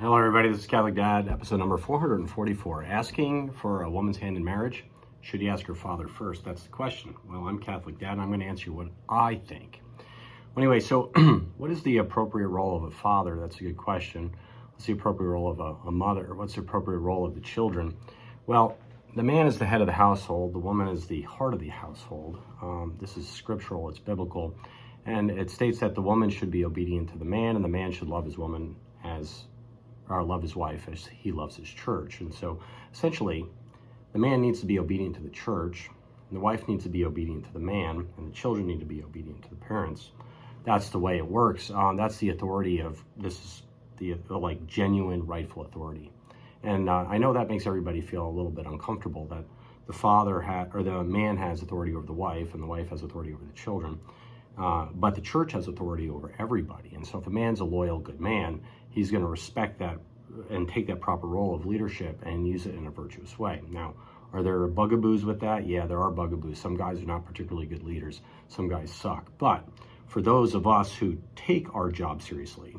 Hello everybody, this is Catholic Dad, episode number 444. Asking for a woman's hand in marriage, should you ask her father first? That's the question. Well, I'm Catholic Dad and I'm going to answer you what I think. Anyway, so what is the appropriate role of a father? That's a good question. What's the appropriate role of a mother? What's the appropriate role of the children? Well, the man is the head of the household. The woman is the heart of the household. This is scriptural, it's biblical. And it states that the woman should be obedient to the man and the man should love his woman or love his wife as he loves his church. And so essentially, the man needs to be obedient to the church, and the wife needs to be obedient to the man, and the children need to be obedient to the parents. That's the way it works. That's the authority of, this is the like genuine rightful authority. And I know that makes everybody feel a little bit uncomfortable that the man has authority over the wife and the wife has authority over the children. But the church has authority over everybody. And so if a man's a loyal, good man, he's going to respect that and take that proper role of leadership and use it in a virtuous way. Now, are there bugaboos with that? Yeah, there are bugaboos. Some guys are not particularly good leaders. Some guys suck. But for those of us who take our job seriously,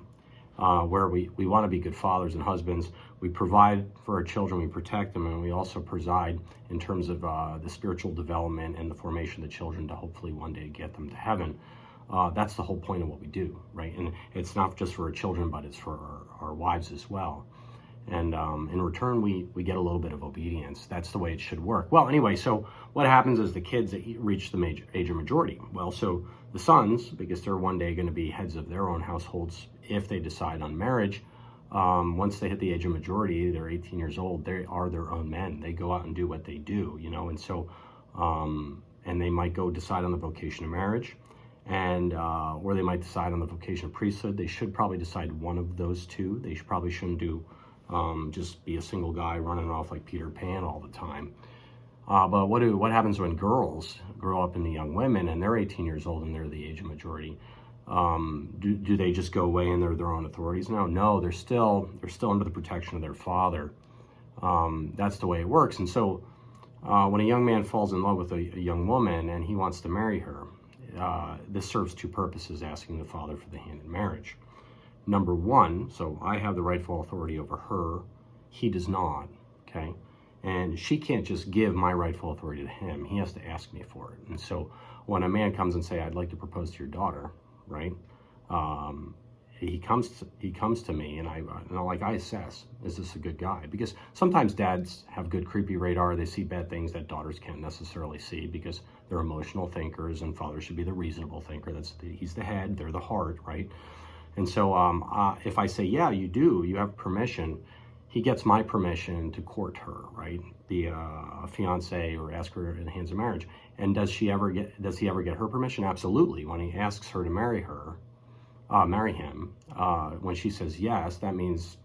where we want to be good fathers and husbands, we provide for our children, we protect them, and we also preside in terms of the spiritual development and the formation of the children to hopefully one day get them to heaven. That's the whole point of what we do, right? And it's not just for our children, but it's for our wives as well. And in return, we get a little bit of obedience. That's the way it should work. Well, anyway, so what happens is the kids that reach the age of majority. Well, so the sons, because they're one day going to be heads of their own households if they decide on marriage, once they hit the age of majority, they're 18 years old, they are their own men. They go out and do what they do, you know, and so, and they might go decide on the vocation of marriage, and or they might decide on the vocation of priesthood. They should probably decide one of those two. They probably shouldn't do just be a single guy running off like Peter Pan all the time. But what happens when girls grow up into young women and they're 18 years old and they're the age of majority? Do they just go away and they're their own authorities now? No, they're still under the protection of their father. That's the way it works. And so when a young man falls in love with a young woman and he wants to marry her, this serves two purposes, asking the father for the hand in marriage. Number one, so I have the rightful authority over her, he does not, okay? And she can't just give my rightful authority to him. He has to ask me for it. And so when a man comes and say, I'd like to propose to your daughter, right? He comes to me and I assess, is this a good guy? Because sometimes dads have good creepy radar. They see bad things that daughters can't necessarily see because they're emotional thinkers, and fathers should be the reasonable thinker. He's the head, they're the heart, right? And so if I say, yeah, you have permission, he gets my permission to court her, right? The fiance, or ask her in the hands of marriage. And does he ever get her permission? Absolutely. When he asks her to marry him, when she says yes, that means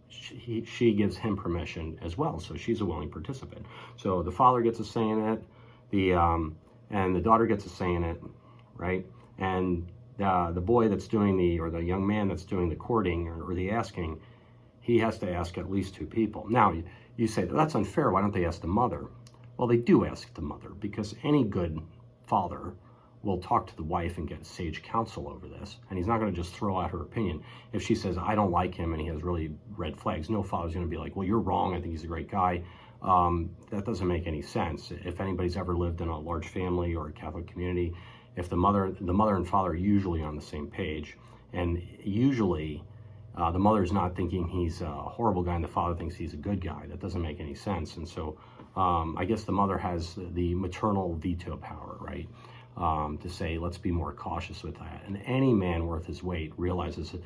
she gives him permission as well. So she's a willing participant. So the father gets a say in it, and the daughter gets a say in it, right? And the boy that's doing the young man that's doing the courting or the asking, he has to ask at least two people. Now, you say, that's unfair. Why don't they ask the mother? Well, they do ask the mother, because any good father will talk to the wife and get sage counsel over this. And he's not going to just throw out her opinion. If she says, I don't like him and he has really red flags, no father's going to be like, well, you're wrong. I think he's a great guy. That doesn't make any sense. If anybody's ever lived in a large family or a Catholic community, if the mother and father are usually on the same page, and usually the mother's not thinking he's a horrible guy and the father thinks he's a good guy. That doesn't make any sense. And so I guess the mother has the maternal veto power, right? To say, let's be more cautious with that. And any man worth his weight realizes that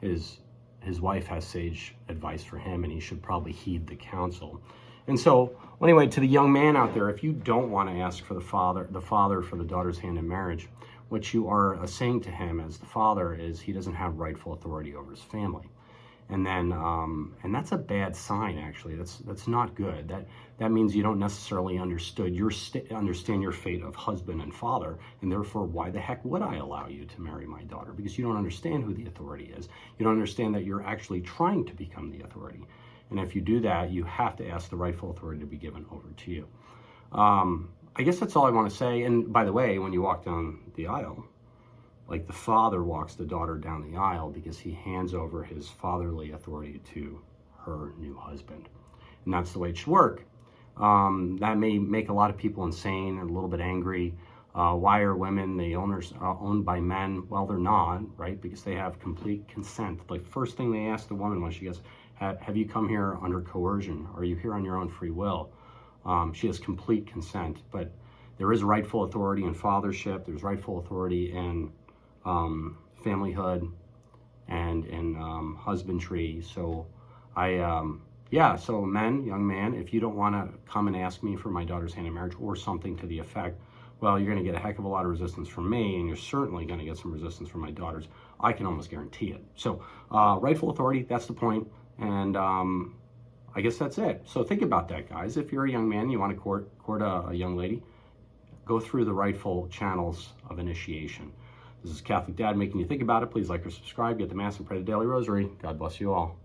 his wife has sage advice for him, and he should probably heed the counsel. And so, anyway, to the young man out there, if you don't want to ask for the father for the daughter's hand in marriage, what you are saying to him as the father is he doesn't have rightful authority over his family. And then, and that's a bad sign, actually. That's not good. That means you don't necessarily understand your fate of husband and father, and therefore, why the heck would I allow you to marry my daughter? Because you don't understand who the authority is. You don't understand that you're actually trying to become the authority. And if you do that, you have to ask the rightful authority to be given over to you. I guess that's all I want to say. And by the way, when you walk down the aisle, like the father walks the daughter down the aisle because he hands over his fatherly authority to her new husband. And that's the way it should work. That may make a lot of people insane and a little bit angry. Why are women, the owners, owned by men? Well, they're not, right? Because they have complete consent. Like, first thing they ask the woman when she goes, have you come here under coercion? Are you here on your own free will? She has complete consent. But there is rightful authority in fathership. There's rightful authority in familyhood and in husbandry. So so men, young man, if you don't want to come and ask me for my daughter's hand in marriage or something to the effect, well, you're going to get a heck of a lot of resistance from me, and you're certainly going to get some resistance from my daughters. I can almost guarantee it. So rightful authority, that's the point. And I guess that's it. So think about that, guys. If you're a young man, you want to court a young lady, go through the rightful channels of initiation. This is Catholic Dad making you think about it. Please like or subscribe, get the Mass, and pray the Daily Rosary. God bless you all.